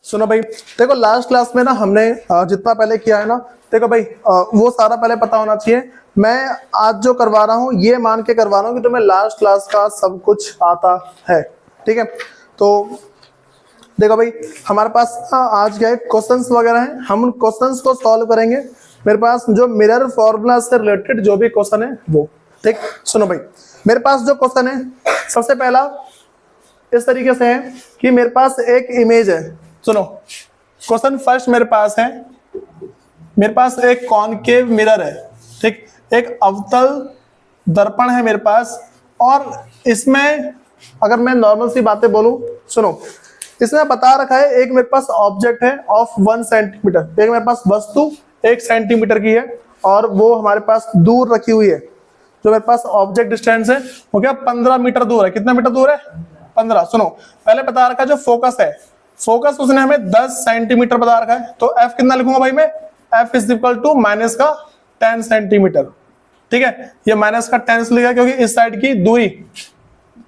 सुनो भाई, देखो लास्ट क्लास में ना हमने जितना पहले किया है ना, देखो भाई वो सारा पहले पता होना चाहिए। मैं आज जो करवा रहा हूँ ये मान के करवा रहा हूँ कि तुम्हें लास्ट क्लास का सब कुछ आता है। ठीक है, तो देखो भाई हमारे पास आज क्या है, क्वेश्चंस वगैरह हैं, हम उन क्वेश्चंस को सॉल्व करेंगे। मेरे पास जो मिरर फॉर्मूला से रिलेटेड जो भी क्वेश्चन है वो, ठीक। सुनो भाई, मेरे पास जो क्वेश्चन है सबसे पहला इस तरीके से है कि मेरे पास एक इमेज है। सुनो, क्वेश्चन फर्स्ट मेरे पास है, मेरे पास एक कॉनकेव मिरर है, ठीक, एक अवतल दर्पण है मेरे पास, और इसमें अगर मैं नॉर्मल सी बातें बोलूं, सुनो, इसमें बता रखा है एक मेरे पास ऑब्जेक्ट है ऑफ 1 सेंटीमीटर, एक मेरे पास वस्तु 1 सेंटीमीटर की है और वो हमारे पास दूर रखी हुई है। जो मेरे पास ऑब्जेक्ट डिस्टेंस है वो क्या 15 मीटर दूर है। कितना मीटर दूर है? 15। सुनो, पहले बता रखा जो फोकस है, फोकस उसने हमें 10 सेंटीमीटर बता रखा है, तो एफ कितना लिखूंगा भाई मैं? F is equal to minus का 10 सेंटीमीटर। ठीक है, ये माइनस का 10 लिखा क्योंकि इस साइड की दूरी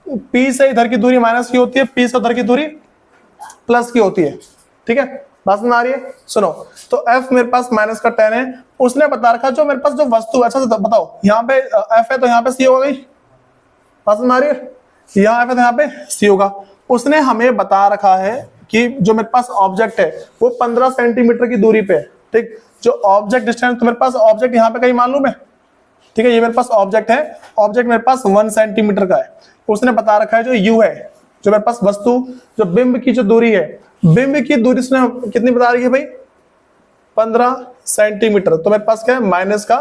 पी से इधर की दूरी माइनस की होती है, पी से उधर की दूरी प्लस की होती है। ठीक है, बात समझ आ रही है? सुनो, तो एफ मेरे पास माइनस का 10 है, उसने बता रखा जो मेरे पास जो वस्तु, अच्छा से बताओ, यहाँ पे एफ है तो यहाँ पे सी हो गई, बात समझ आ रही है? यहाँ एफ है तो यहाँ पे सी होगा। उसने हमें बता रखा है कि जो मेरे पास ऑब्जेक्ट है वो 15 सेंटीमीटर की दूरी पे है। ठीक, जो ऑब्जेक्ट डिस्टेंस, तो मेरे पास ऑब्जेक्ट यहाँ पे कहीं मालूम है, ठीक है, ये मेरे पास ऑब्जेक्ट है, ऑब्जेक्ट मेरे पास 1 सेंटीमीटर का है। उसने बता रखा है जो यू है, जो मेरे पास वस्तु, जो बिंब की जो दूरी है, बिंब की दूरी उसने कितनी बता रही है भाई? 15 सेंटीमीटर। तो मेरे पास क्या है? माइनस का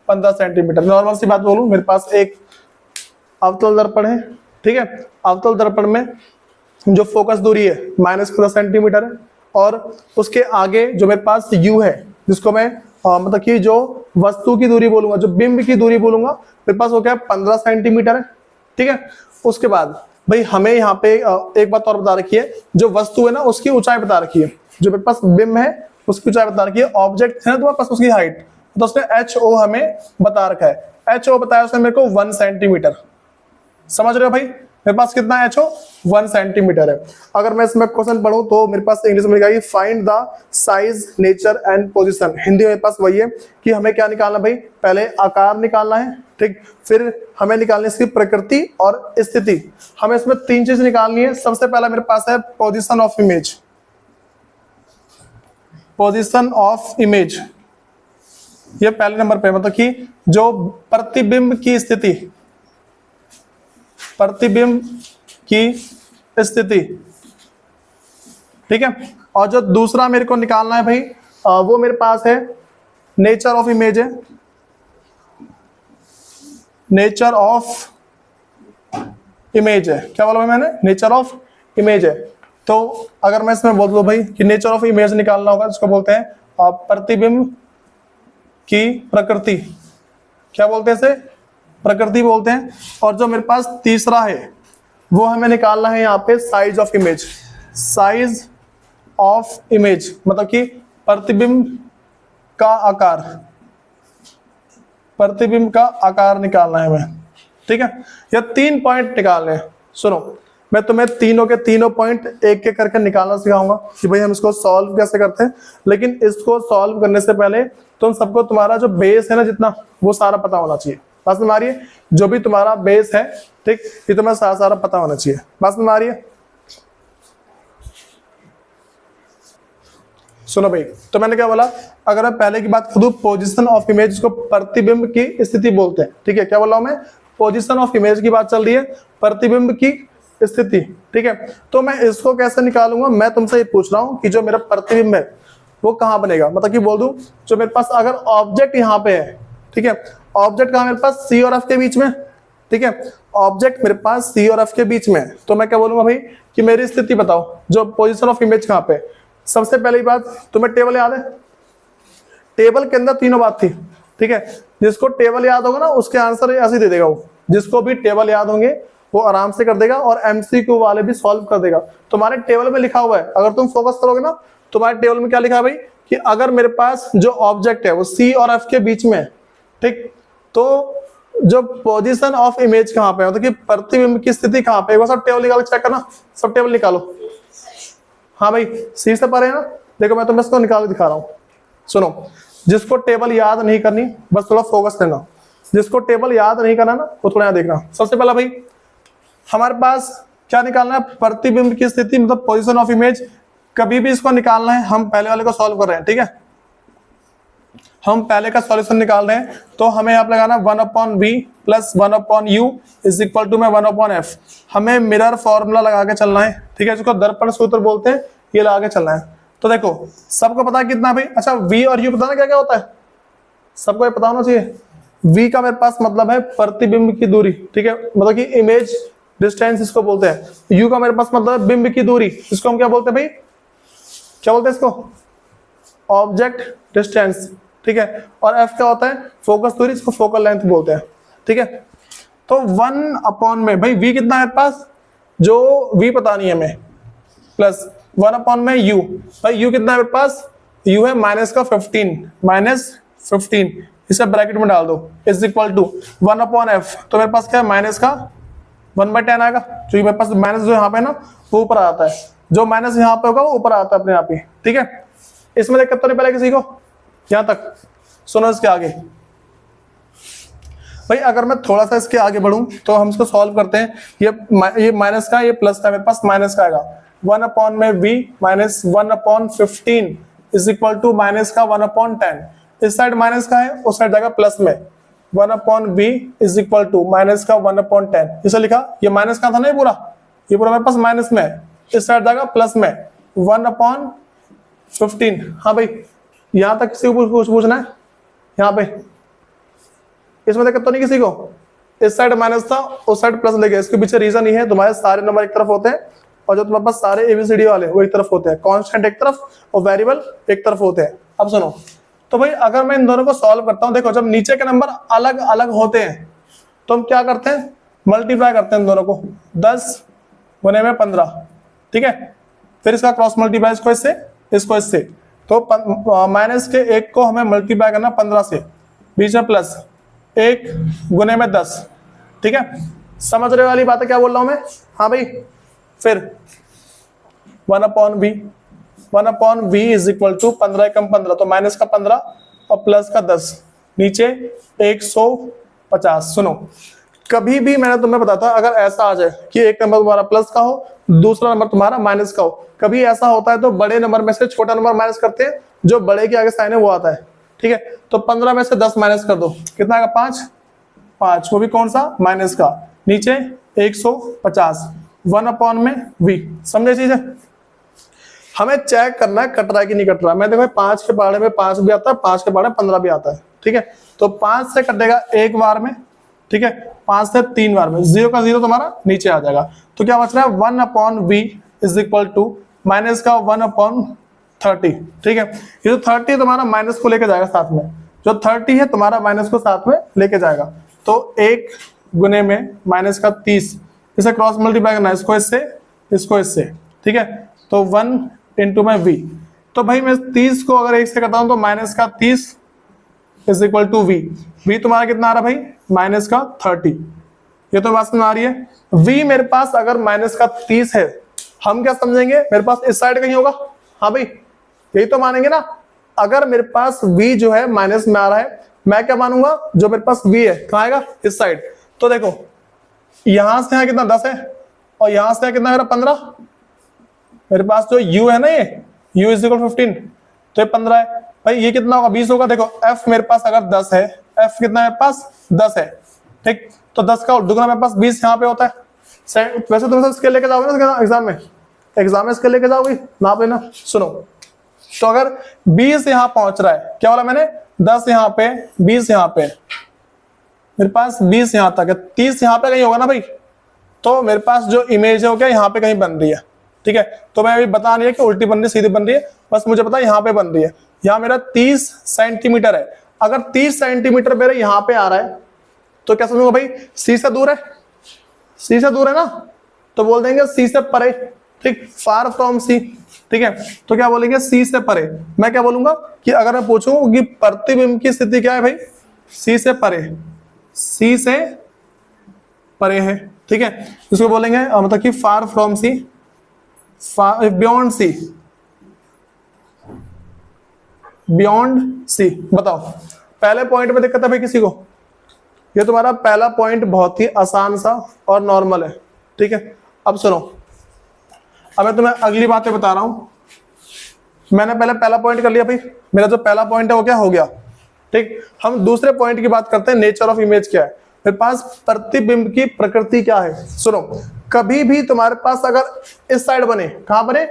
15 सेंटीमीटर। नॉर्मल सी बात बोलूं, मेरे पास एक अवतल दर्पण है, ठीक है, अवतल दर्पण में जो फोकस दूरी है माइनस 15 सेंटीमीटर है, और उसके आगे जो मेरे पास यू है, जिसको मैं मतलब कि जो वस्तु की दूरी बोलूंगा, जो बिंब की दूरी बोलूंगा, मेरे पास वो क्या है? 15 सेंटीमीटर है। ठीक है, उसके बाद भाई हमें यहाँ पे एक बात और बता रखी है, जो वस्तु है ना उसकी ऊंचाई बता रखी है, जो मेरे पास बिंब है उसकी ऊंचाई बता रखी है, ऑब्जेक्ट है ना तुम्हारे पास उसकी हाइट, तो उसने एच ओ हमें बता रखा है। एच ओ बताया उसने मेरे को 1 सेंटीमीटर। समझ रहे हो भाई? मेरे पास कितना है? एच ओ 1 सेंटीमीटर है। अगर मैं इसमें क्वेश्चन पढ़ूं तो मेरे पास इंग्लिश में लिखा है find the size, nature and position. Hindi में मेरे पास वही है कि हमें क्या निकालना भाई? पहले आकार निकालना है, ठीक, फिर हमें निकालनी इसकी प्रकृति और स्थिति। हमें इसमें 3 चीज निकालनी है। सबसे पहला मेरे पास है position of image, position of image, ये पहले नंबर पे, मतलब कि जो प्रतिबिंब की स्थिति, प्रतिबिंब की स्थिति, ठीक है। और जो दूसरा मेरे को निकालना है भाई वो मेरे पास है नेचर ऑफ इमेज है, नेचर ऑफ इमेज है। क्या बोला मैंने? नेचर ऑफ इमेज है। तो अगर मैं इसमें बोल दूं भाई कि नेचर ऑफ इमेज निकालना होगा, जिसको बोलते हैं प्रतिबिंब की प्रकृति। क्या बोलते हैं इसे? प्रकृति बोलते हैं। और जो मेरे पास तीसरा है वो हमें निकालना है यहाँ पे size of image, size of image, मतलब कि प्रतिबिंब का आकार, प्रतिबिंब का आकार निकालना है हमें। ठीक है, ये 3 पॉइंट निकालने हैं। सुनो, मैं तुम्हें तीनों के तीनों पॉइंट एक एक करके निकालना सिखाऊंगा कि भाई हम इसको सॉल्व कैसे करते हैं। लेकिन इसको सॉल्व करने से पहले तुम सबको तुम्हारा जो बेस है ना जितना, वो सारा पता होना चाहिए। बात समझ आ रही है? जो भी तुम्हारा बेस है, ठीक, ये तुम्हें सारा पता होना चाहिए। बात समझ आ रही है? सुनो भाई, तो मैंने क्या बोला, अगर मैं पहले की बात करूं, पोजीशन ऑफ इमेज, जिसको प्रतिबिंब की स्थिति बोलते हैं। ठीक है, क्या बोला मैं? पोजीशन ऑफ इमेज की बात चल रही है, प्रतिबिंब की स्थिति। ठीक है, तो मैं इसको कैसे निकालूंगा? मैं तुमसे ये पूछ रहा हूं कि जो मेरा प्रतिबिंब है वो कहां बनेगा। मतलब कि बोल दूं, जो मेरे पास अगर ऑब्जेक्ट यहाँ पे है, ठीक है, ऑब्जेक्ट कहां? मेरे पास सी और एफ के बीच में। ठीक है, ऑब्जेक्ट मेरे पास सी और एफ के बीच में, तो मैं क्या बोलूंगा भाई कि मेरी स्थिति बताओ, जो पोजीशन ऑफ इमेज कहां पे। सबसे पहली बात, तुम्हें टेबल याद है? टेबल के अंदर तीनों बात थी। ठीक है, जिसको टेबल याद होगा ना उसके आंसर ऐसे दे देगा वो। जिसको भी टेबल याद होंगे वो आराम से कर देगा, और एमसीक्यू वाले भी सॉल्व कर देगा। तुम्हारे टेबल में लिखा हुआ है, अगर तुम फोकस करोगे ना, तुम्हारे टेबल में क्या लिखा है भाई कि अगर मेरे पास जो ऑब्जेक्ट है वो सी और एफ के बीच में है, ठीक, तो जो पोजीशन ऑफ इमेज कहां पे है, मतलब कि प्रतिबिंब की स्थिति कहां पे है, वो सब टेबल निकाल चेक करना, सब टेबल निकालो। हाँ भाई सी से परे है ना। देखो मैं तुम्हें इसको निकाल के दिखा रहा हूँ, सुनो। जिसको टेबल याद नहीं करनी बस थोड़ा फोकस करना, जिसको टेबल याद नहीं करना ना वो थोड़ा यहाँ देखना। सबसे पहला भाई हमारे पास क्या निकालना है, प्रतिबिंब की स्थिति मतलब पोजीशन ऑफ इमेज। कभी भी इसको निकालना है, हम पहले वाले को सॉल्व कर रहे हैं, ठीक है। हम पहले का सॉल्यूशन निकाल रहे हैं तो हमें यहाँ पे लगाना 1/v plus 1/u is equal to में 1/f। हमें मिरर फॉर्मूला लगा के चलना है, ठीक है, जिसको दर्पण सूत्र बोलते हैं, ये लगा के चलना है। तो देखो सबको पता है कितना भाई, अच्छा v और u पता ना क्या क्या होता है, सबको ये पता होना चाहिए। v का मेरे पास मतलब है प्रतिबिंब की दूरी, ठीक है, मतलब कि इमेज डिस्टेंस इसको बोलते हैं। u का मेरे पास मतलब है बिंब की दूरी, इसको हम क्या बोलते हैं भाई, क्या बोलते हैं इसको, ऑब्जेक्ट डिस्टेंस, ठीक है। और f क्या होता है, फोकस दूरी, इसको फोकल लेंथ बोलते हैं, ठीक है। तो 1 में भाई v कितना है मेरे पास, जो v पता नहीं है हमें, प्लस 1 में u, भाई u कितना है मेरे पास, u है -15, इसे ब्रैकेट में डाल दो, इज इक्वल टू 1/f। तो मेरे पास क्या है, माइनस का 1/10 आएगा, क्योंकि मेरे पास माइनस जो यहाँ पे ना वो ऊपर आता है, जो माइनस यहाँ पे होगा वो ऊपर आता है अपने आप ही, ठीक है। इसमें दिक्कत तो नहीं पहले किसी को, यहां तक सुनो। इसके आगे भाई अगर मैं थोड़ा सा इसके आगे बढ़ूं तो हम इसको सॉल्व करते हैं। ये माइनस का, ये प्लस का, मेरे पास माइनस का आएगा 1 में v minus 1/15 is equal to minus का 1/10। इस साइड माइनस का है, उस साइड जाएगा प्लस में 1/v is equal to minus का 1/10। इसे लिखा, ये माइनस का था ना, ये पूरा मेरे पास माइनस में है, इस साइड जाएगा प्लस में 1/15। हाँ भाई यहां तक किसी को कुछ पूछना है, यहाँ पे इसमें दिक्कत तो नहीं किसी को, इस साइड माइनस था, उस साइड प्लस ले गया। इसके पीछे रीजन ये है, तुम्हारे सारे नंबर एक तरफ होते हैं और जो तुम्हारे पास सारे एबीसीडी वाले वो एक तरफ होते हैं, कांस्टेंट एक तरफ और वेरिएबल एक तरफ होते हैं। अब सुनो, तो भाई अगर मैं इन दोनों को सॉल्व करता हूं, देखो जब नीचे के नंबर अलग अलग होते हैं तो हम क्या करते हैं, मल्टीप्लाई करते हैं इन दोनों को, 10 गुने में 15, ठीक है। फिर इसका क्रॉस मल्टीप्लाई, इसको इससे, इसको इससे, तो माइनस के 1 को हमें मल्टीप्लाई करना 15 से, बीच में प्लस 1 गुने में 10, ठीक है। समझ रहे वाली बात है क्या बोल रहा हूं मैं, हाँ भाई। फिर 1/v इज इक्वल टू 15 कम 15, तो माइनस का 15 और प्लस का 10, नीचे 150। सुनो कभी भी मैंने तुम्हें बताया था, अगर ऐसा आ जाए कि एक नंबर तुम्हारा प्लस का हो, दूसरा नंबर तुम्हारा माइनस का हो, कभी ऐसा होता है तो बड़े नंबर में से छोटा नंबर माइनस करते हैं, जो बड़े के आगे साइन है वो आता है, ठीक है। तो 15 में से 10 माइनस कर दो, कितना आएगा, 5, वो भी कौन सा, माइनस का, नीचे 150, 1 में v। समझे चीज है, हमें चेक करना है कट रहा है कि नहीं कट रहा। मैं देखो 5 के पहाड़े में 5 भी आता है, 5 के पहाड़े 15 भी आता है, ठीक है। तो 5 से कटेगा एक बार में, ठीक है, 5 से 3 बार में, 0 का 0 तुम्हारा नीचे आ जाएगा। तो क्या बच रहा है, 1/v is equal to minus का 1/30, ठीक है। ये जो 30 तुम्हारा माइनस को लेके जाएगा साथ में, जो 30 है तुम्हारा माइनस को साथ में लेके जाएगा। तो 1 गुने में माइनस का 30, इसे क्रॉस मल्टीप्लाई करना है, इसको इससे, इसको इससे, ठीक है। तो 1 इंटू में v, तो भाई मैं 30 को अगर 1 से करता हूं तो माइनस का 30 is equal to v। v तुम्हारा कितना आ रहा है भाई, माइनस का 30, ये तो बात समझ आ रही है। v मेरे पास अगर माइनस का 30 है, हम क्या समझेंगे, मेरे पास इस साइड कहीं होगा, हाँ भाई यही तो मानेंगे ना। अगर मेरे पास v जो है माइनस में आ रहा है, मैं क्या मानूंगा, जो मेरे पास v है कहाँ आएगा, इस साइड। तो देखो यहां से यहाँ कितना 10 है और यहां से कितना मेरा 15, मेरे पास जो u है ना, ये u इज इक्वल 15, तो ये 15 है भाई, ये कितना होगा, 20 होगा। देखो f मेरे पास अगर 10 है, f कितना मेरे पास 10 है, ठीक, तो 10 का दुगना मेरे पास 20 यहाँ पे होता है। वैसे तुम स्केल लेके जाओगे ना एग्जाम में स्केल लेके जाओगे, नाप लेना। सुनो, तो अगर 20 यहाँ पहुंच रहा है, क्या बोला मैंने, 10 यहाँ पे, 20 यहाँ पे, मेरे पास 20 यहाँ तक है, 30 यहाँ पे कहीं होगा ना भाई। तो मेरे पास जो इमेज है वो क्या यहाँ पे कहीं बन रही है, ठीक है। तो मैं अभी बता नहीं है कि उल्टी बन रही है सीधी बन रही है, बस मुझे पता है यहाँ पे बन रही है। यहाँ मेरा 30 सेंटीमीटर है, अगर 30 सेंटीमीटर मेरे यहाँ पे आ रहा है तो क्या समझूंगा भाई, सी से दूर है, सी से दूर है ना, तो बोल देंगे सी से परे, ठीक, फार फ्रॉम सी, ठीक है। तो क्या बोलेंगे, सी से परे। मैं क्या बोलूंगा कि अगर मैं पूछूं कि प्रतिबिंब की स्थिति क्या है भाई, सी से परे, सी से परे है, ठीक है। इसको बोलेंगे मतलब कि far from C, beyond C, beyond C. बताओ पहले पॉइंट में दिक्कत है भाई किसी को? ये तुम्हारा पहला पॉइंट बहुत ही आसान सा और नॉर्मल है, ठीक है। अब सुनो, अब मैं तुम्हें अगली बातें बता रहा हूं। मैंने पहले पहला पॉइंट कर लिया भाई, मेरा जो पहला पॉइंट है वो क्या हो गया, ठीक। हम दूसरे पॉइंट की बात करते हैं, नेचर ऑफ इमेज क्या है। मेरे पास प्रतिबिंब की प्रकृति क्या है। सुनो, कभी भी तुम्हारे पास अगर इस साइड बने, कहां बने,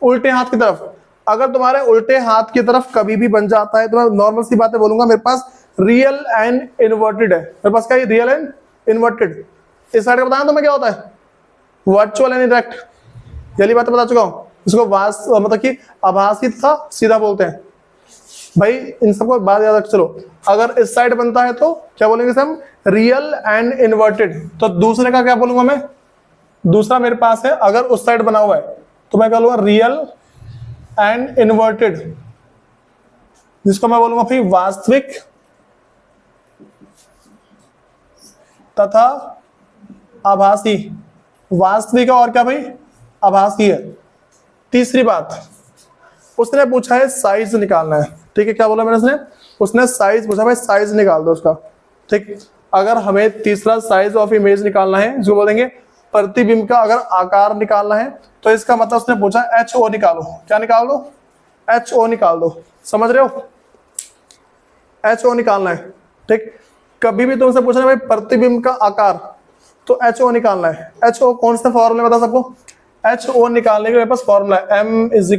उल्टे हाथ की तरफ, अगर तुम्हारे उल्टे हाथ की तरफ कभी भी बन जाता है तो मैं नॉर्मल सी बातें बोलूंगा, मेरे पास रियल एंड इन्वर्टेड है। मेरे पास क्या है, रियल एंड इन्वर्टेड। इस साइड का बताया तुम्हें क्या होता है, वर्चुअल एंड इनडायरेक्ट। यही बातें बता चुका हूं। इसको मतलब कि आभासी था सीधा बोलते हैं भाई। इन सबको बात याद रख चलो। अगर इस साइड बनता है तो क्या बोलेंगे हम, रियल एंड इन्वर्टेड। तो दूसरे का क्या बोलूंगा मैं, दूसरा मेरे पास है अगर उस साइड बना हुआ है तो मैं क्या बोलूंगा, रियल एंड इन्वर्टेड, जिसको मैं बोलूंगा भाई वास्तविक तथा आभासी। वास्तविक और क्या भाई, आभासी है। तीसरी बात, उसने पूछा है साइज निकालना है, ठीक है। क्या बोला मैंने, उसने साइज पूछा, भाई साइज निकाल दो उसका, ठीक। अगर हमें तीसरा साइज ऑफ इमेज निकालना है, जो बोलेंगे प्रतिबिंब का अगर आकार निकालना है, तो इसका मतलब उसने पूछा HO निकालो। क्या निकाल दो, HO निकाल दो। समझ रहे हो, HO निकालना है, ठीक। कभी भी तुमसे पूछना भाई प्रतिबिंब का आकार, तो HO निकालना है। HO कौन से फॉर्मूले बता सबको, HO निकालने के मेरे पास फॉर्मूला है M =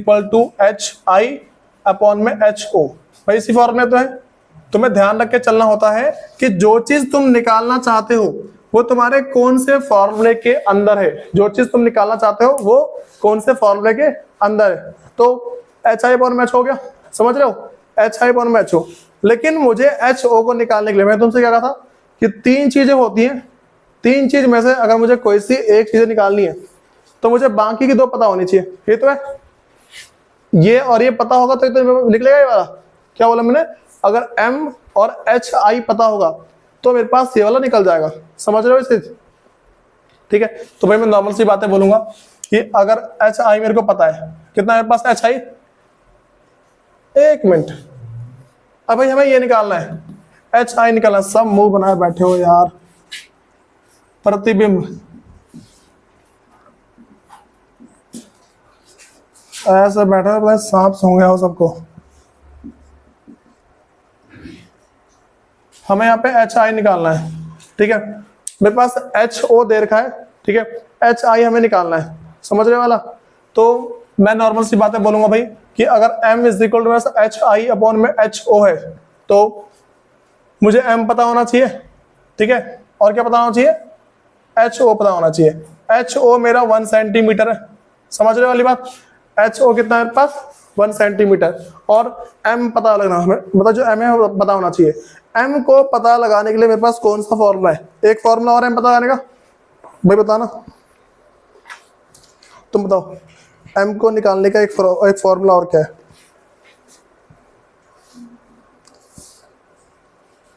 HI अपॉन में HO। भाई इसी फॉर्मूले तो है। तुम्हें ध्यान रख के चलना होता है कि जो चीज तुम निकालना चाहते हो वो तुम्हारे कौन से फॉर्मूले के अंदर है। जो चीज तुम निकालना चाहते हो वो कौन से फॉर्मूले के अंदर है। तो HI अपॉन में H हो गया, समझ रहे हो, HI अपॉन में H हो। लेकिन मुझे HO को निकालने के लिए मैं तुमसे क्या कहा था कि तीन चीजें होती हैं, तीन चीज में से अगर मुझे कोई सी एक चीज निकालनी है तो मुझे बाकी की दो पता होनी चाहिए। ये तो है, ये और ये पता होगा तो निकलेगा ये वाला। क्या बोला मैंने, अगर M और HI पता होगा तो मेरे पास ये वाला निकल जाएगा। समझ रहे हो इस चीज, ठीक है। तो भाई मैं नॉर्मल सी बातें बोलूंगा कि अगर HI मेरे को पता है, कितना मेरे पास HI, एक मिनट, अब भाई हमें ये निकालना है, HI निकालना। सब मुंह बनाए बैठे हो यार। प्रतिबिंब ऐसे बैठा है, सांप सो गया हो सबको। हमें यहाँ पे HI निकालना है, ठीक है। मेरे पास HO दे रखा है, ठीक है। HI हमें निकालना है, समझ रहे वाला। तो मैं नॉर्मल सी बातें बोलूंगा भाई कि अगर M = HI अपॉन में HO है तो मुझे M पता होना चाहिए, ठीक है। और क्या पता होना चाहिए, HO पता होना चाहिए। HO मेरा 1 सेंटीमीटर है, समझ रहे वाली बात। HO कितना है मेरे पास, 1 सेंटीमीटर। और M पता लगना हमें, मतलब जो M है वो पता होना चाहिए। M को पता लगाने के लिए मेरे पास कौन सा फॉर्मूला है, एक फॉर्मूला और M पता लगाने का, भाई बताना, तुम बताओ। M को निकालने का एक फॉर्मूला और क्या है,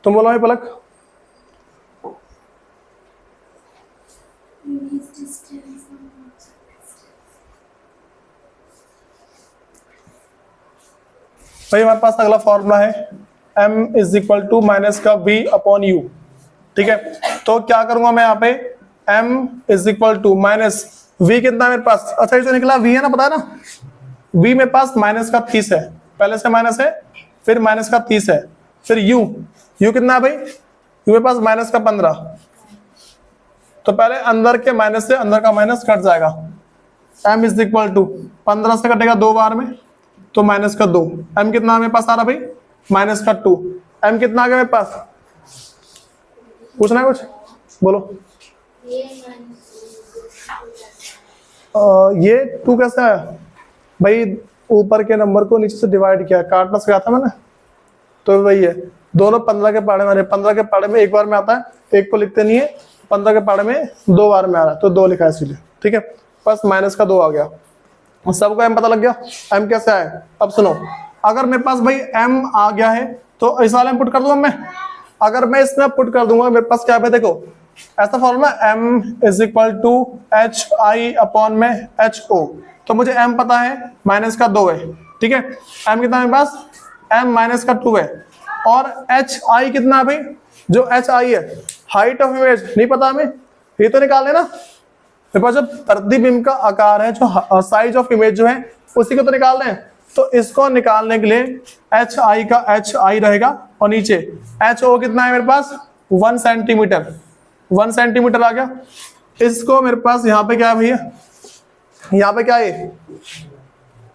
तुम बोलो भाई पलक। भाई हमारे पास अगला फॉर्मूला है M = -V अपॉन U, ठीक है। तो क्या करूंगा मैं यहाँ पे, M = -V कितना है मेरे पास, अच्छा ये जो निकला V है ना, पता है ना, V मेरे पास -30 है, पहले से माइनस है, फिर -30 है, फिर U कितना है भाई, U मेरे पास -15। तो पहले अंदर के माइनस से अंदर का माइनस कट जाएगा। M = 15 से कटेगा 2 बार में, तो -2। M कितना मेरे पास आ रहा भाई, -2। M कितना आ गया मेरे पास, पूछना है कुछ, बोलो। ये 2 कैसे आया भाई, ऊपर के नंबर को नीचे से डिवाइड किया, काटना सिखाया था मैंने, तो वही है। दोनों 15 के पाड़े में, 15 के पाड़े में एक बार में आता है, एक को लिखते नहीं है, 15 के पाड़े में 2 बार में आ रहा है, तो 2 लिखा है इसीलिए, ठीक है। बस -2 आ गया, सबको M पता लग गया। M कैसे आया, अब सुनो, अगर मेरे पास भाई M आ गया है तो इस वाले में पुट कर दूंगा मैं। अगर मैं इसमें पुट कर दूंगा, मेरे पास क्या है देखो, ऐसा formula m is equal to H I upon में एच ओ। तो मुझे m पता है माइनस का 2 है, ठीक है। m कितना है मेरे पास, m माइनस का 2 है। और एच आई कितना है भाई, जो एच आई है हाइट ऑफ इमेज नहीं पता हमें, ये तो निकाल लेना। मेरे पास जो प्रतिबिंब का आकार है, जो साइज ऑफ इमेज जो है उसी को तो निकाल रहे हैं। तो इसको निकालने के लिए एच आई का एच आई रहेगा और नीचे एच ओ कितना है मेरे पास 1 सेंटीमीटर, 1 सेंटीमीटर आ गया। इसको मेरे पास यहाँ पे क्या है भैया, यहाँ पे क्या है,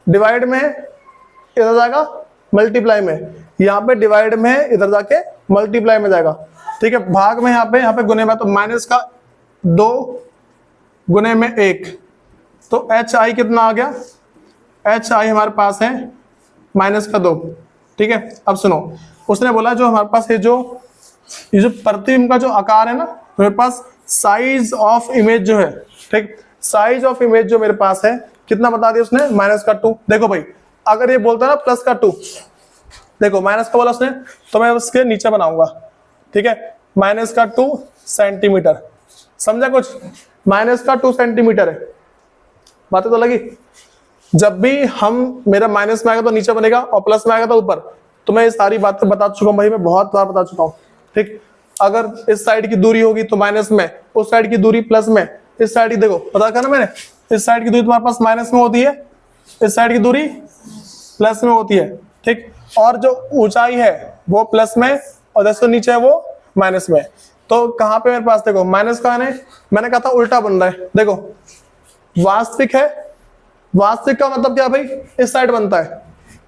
डिवाइड में इधर जाएगा मल्टीप्लाई में, यहाँ पे डिवाइड में इधर जाके मल्टीप्लाई में जाएगा, ठीक है। भाग में यहाँ पे गुने में, तो माइनस का 2 गुने में 1, तो एच आई कितना आ गया, एच आई हमारे पास है माइनस का 2, ठीक है। अब सुनो, उसने बोला जो हमारे पास ये जो प्रतिबिंब का जो आकार है ना, मेरे पास साइज ऑफ इमेज जो है, ठीक, साइज ऑफ इमेज जो मेरे पास है कितना बता दिया उसने, माइनस का 2। देखो भाई अगर ये बोलता है ना प्लस का 2, देखो माइनस का बोला उसने तो मैं उसके नीचे बनाऊंगा, ठीक है। माइनस का 2 सेंटीमीटर, समझा कुछ, माइनस का 2 सेंटीमीटर है, बातें तो लगी। जब भी हम मेरा माइनस में आएगा तो नीचे बनेगा और प्लस में आएगा तो ऊपर। तो मैं ये सारी बातें बता चुका हूँ भाई, मैं बहुत बार बता चुका हूँ, ठीक। अगर इस साइड की दूरी होगी तो माइनस में, उस साइड की दूरी प्लस में, इस साइड की देखो पता था ना मैंने, इस साइड की दूरी तुम्हारे पास माइनस में होती है, इस साइड की दूरी प्लस में होती है, ठीक। और जो ऊंचाई है वो प्लस में और जैसे नीचे है वो माइनस में। तो कहाँ पे मेरे पास देखो माइनस का है, मैंने कहा था उल्टा बन रहा है। देखो वास्तविक है, वास्तविक का मतलब क्या भाई, इस साइड बनता है,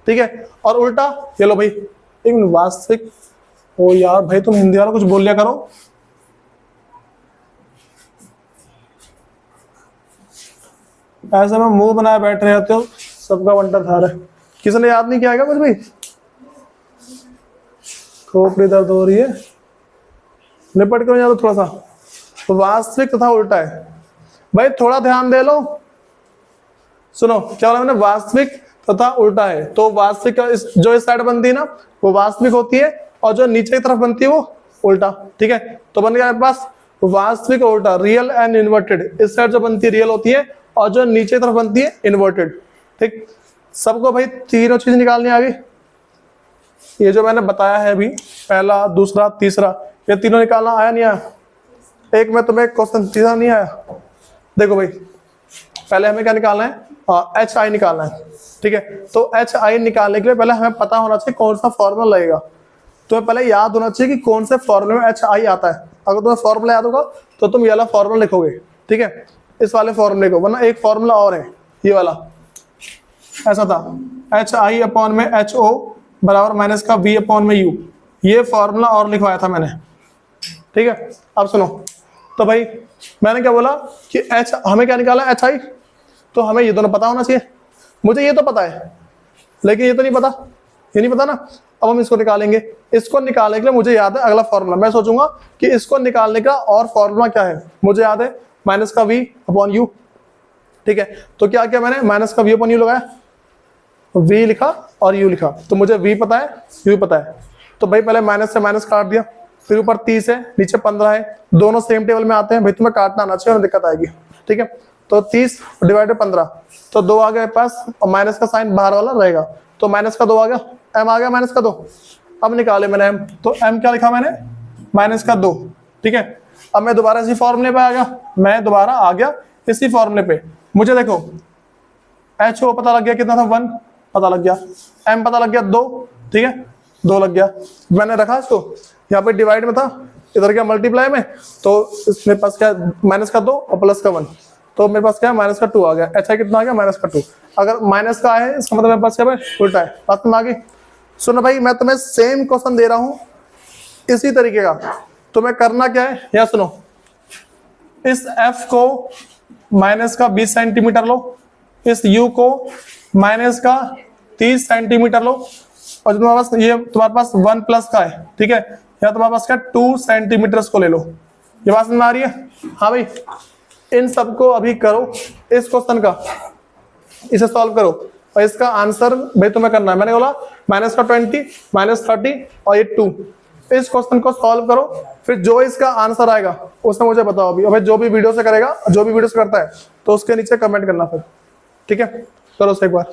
ठीक है। और उल्टा, ये लो भाई एक वास्तविक, ओ यार भाई तुम हिंदी वाला कुछ बोल लिया करो। ऐसे में मुंह बनाए बैठ रहे होते हो, सबका बंटा था रहा है, किसी ने याद नहीं किया कुछ भाई, खोपड़ी दर्द हो रही है, निपट कर याद थोड़ा सा। तो वास्तविक तथा उल्टा है भाई, थोड़ा ध्यान दे लो। सुनो क्या बोला मैंने, वास्तविक तथा उल्टा है। तो वास्तविक जो इस साइड बनती है ना वो वास्तविक होती है और जो नीचे की तरफ बनती है वो उल्टा, ठीक है। तो बन गया मेरे पास वास्तविक और उल्टा, रियल एंड इन्वर्टेड। इस साइड जो बनती है रियल होती है और जो नीचे की तरफ बनती है इन्वर्टेड, ठीक। सबको भाई तीनों चीज निकालनी आ गई। ये जो मैंने बताया है अभी, पहला दूसरा तीसरा, ये तीनों निकालना आया नहीं आया। एक में तुम्हें क्वेश्चन तीसरा नहीं आया। देखो भाई पहले हमें क्या निकालना है, एच आई निकालना है, ठीक है। तो एच आई निकालने के लिए पहले हमें पता होना चाहिए कौन सा फॉर्मूला लगेगा। तुम्हें पहले याद होना चाहिए कि कौन से फॉर्मूले में एच आई आता है। अगर तुम्हें फॉर्मूला याद होगा तो तुम ये वाला फॉर्मूला लिखोगे, ठीक है, इस वाले फॉर्मूले को। वरना एक फॉर्मूला और है ये वाला, ऐसा था एच आई अपॉन में एच ओ बराबर माइनस का वी अपॉन में यू, ये फॉर्मूला और लिखवाया था मैंने, ठीक है। अब सुनो, तो भाई मैंने क्या बोला कि एच, हमें क्या निकाला एच आई, तो हमें ये दोनों पता होना चाहिए। मुझे ये तो पता है लेकिन ये तो नहीं पता, ये नहीं पता ना। अब हम इसको निकालेंगे, इसको निकालने के लिए मुझे याद है अगला फॉर्मूला। मैं सोचूंगा कि इसको निकालने का और फॉर्मूला क्या है, मुझे याद है माइनस का वी अपॉन यू, ठीक है। तो क्या किया मैंने, माइनस का वी अपॉन यू लगाया, वी लिखा और यू लिखा। तो मुझे वी पता है यू पता है, तो भाई पहले माइनस से माइनस काट दिया, फिर ऊपर 30 है नीचे 15 है, दोनों सेम टेबल में आते हैं भाई, तुम्हें काटना आना चाहिए, दिक्कत आएगी, ठीक है। तो 30 डिवाइडेड 15, तो 2 आ गया पास और माइनस का साइन बाहर वाला रहेगा, तो माइनस का 2 आ गया, एम आ गया माइनस का 2। अब निकाले मैंने एम, तो एम क्या लिखा मैंने, माइनस का 2, ठीक है। अब मैं दोबारा इसी फॉर्मूले पे आ गया, मैं दोबारा आ गया इसी फॉर्मूले पे। मुझे देखो एच ओ पता लग गया कितना था, 1 पता लग गया, एम पता लग गया 2, ठीक है, 2 लग गया। मैंने रखा इसको, यहाँ पे डिवाइड में था, इधर क्या मल्टीप्लाई में, तो इसमें पास क्या माइनस का 2 और प्लस का 1, तो मेरे पास क्या माइनस का 2 आ गया। एच आई कितना आ गया, माइनस का 2। अगर माइनस का है इसका मतलब मेरे पास क्या है, उल्टा है। बात में आ गई। सुनो भाई मैं तुम्हें सेम क्वेश्चन दे रहा हूँ इसी तरीके का, तुम्हें करना क्या है, या सुनो, इस एफ को माइनस का 20 सेंटीमीटर लो, इस यू को माइनस का 30 सेंटीमीटर लो, और तुम्हारे पास ये तुम्हारे पास 1 प्लस का है, ठीक है, या तुम्हारे पास क्या 2 सेंटीमीटर को ले लो। ये बात समझ में आ रही है? हाँ भाई, इन सबको अभी करो, इस क्वेश्चन का इसे सॉल्व करो और इसका आंसर भाई तुम्हें करना है। मैंने बोला माइनस का 20, माइनस 30 और ये 2, इस क्वेश्चन को सॉल्व करो, फिर जो इसका आंसर आएगा उसमें मुझे बताओ अभी। अबे जो भी वीडियो से करेगा, जो भी वीडियो से करता है तो उसके नीचे कमेंट करना फिर, ठीक है? करो से एक बार।